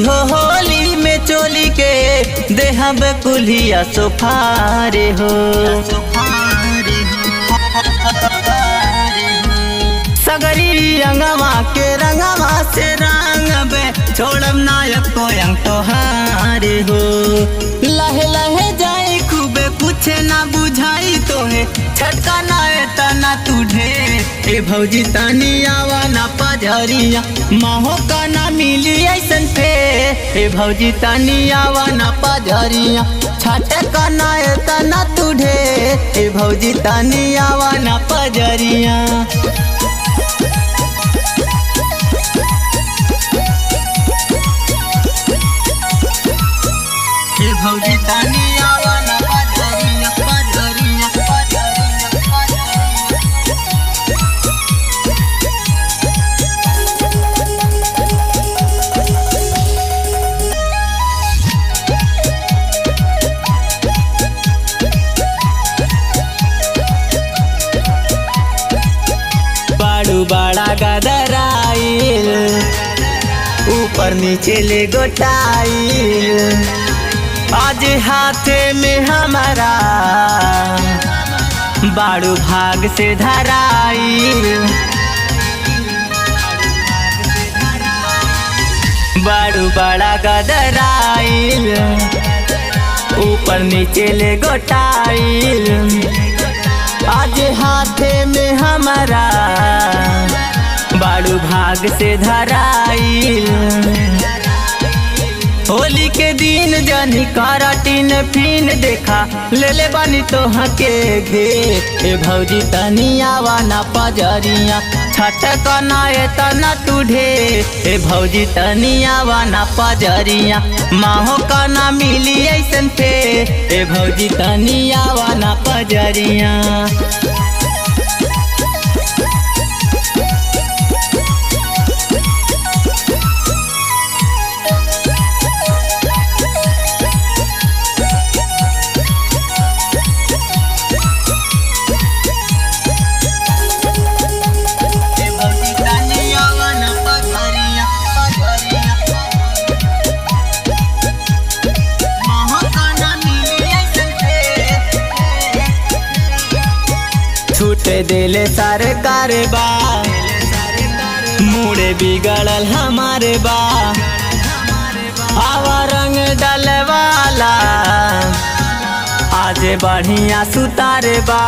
हो होली में चोली के देहब कुल्हिया सोफारे हो। सगरी रंगवा के रंगवा से रंगबे छोड़ब नायक को अंग तोहारे हो। लहे लहे जाए खूबे कुछ ना बुझाई तोहे छटका ना तना तुढ़े ए भौजी तनी आवा ना पजरिया माहो का ना मिली ऐसन फे ए भौजी तनी आवा ना पजरिया छटका ना तना तुढ़े ए भौजी तनी आवा ना पजरिया। भौजी तानी आवा ना पजरिया पजरिया पजरिया बाड़ू बड़ा गदराइल ऊपर नीचे ले गोटाइल आज हाथे में हमारा बाड़ू भाग से धराइल। बाड़ू बड़ा गदराइल ऊपर नीचे ले गोटाइल आज हाथे में हमारा बाड़ू भाग से धराइल। होली के दिन जानी कराटीन फिन देखा ले ले बानी तो हके घे ए भौजी तनी आवा ना पजरिया छटका ना तना तुढ़े ए भौजी तनी आवा ना पजरिया माहो का ना मिली ऐसन फे ए भौजी तनी आवा ना पजरिया। छूटे दिले सरकार बा मुड़े बिगड़ल हमारे बा आवा रंग डलवाला आज बढ़िया सुतारे बा।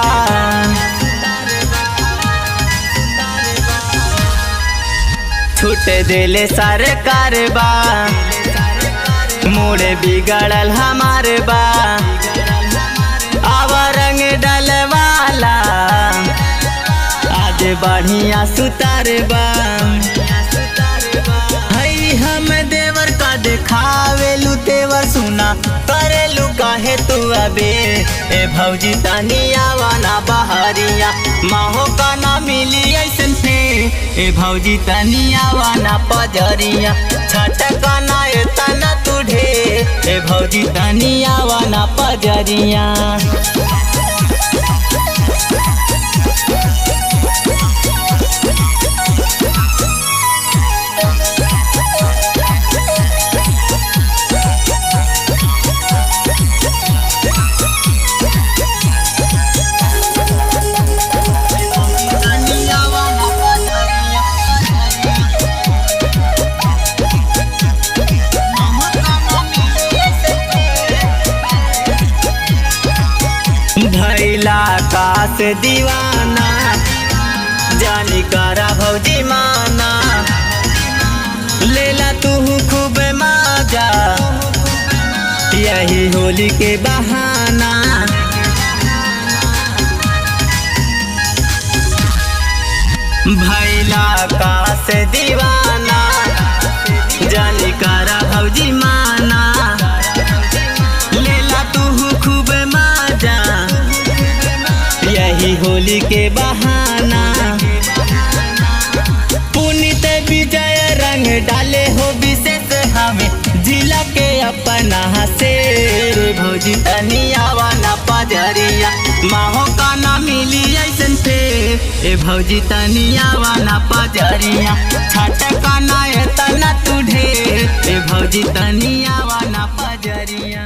छूटे दिले सरकार बा मुड़े बिगड़ल हमारे बा आवा रंग डलवाला आज बढ़िया सुतार बा। हई हम देवर का देखावेलू तेवर सुना करेलू काहे तू अबे ए भौजी तनी आवा ना बहरिया माहो का ना मिली ऐसन फे ए भौजी तनी आवा ना पजरिया छटका ना तना तुढ़े ए भौजी तनी आवा ना पजरिया। भैला का से दीवाना जानी करा भौजी माना लेला तू खूब मजा यही होली के बहाना। भैला का से दीवाना जानी करा भौजी माना लेला तू खूब मजा यही होली के बहाना। पुनीत विजय रंग डाले हो विशेष हमें जिला के अपना से भौजी तनी आवा ना पजरिया माहो का ना मिली ऐसन थे ए भौजी तनिया वाना पजरिया छठ का ना तना तुढ़े ए भौजी तनिया वाना पजरिया।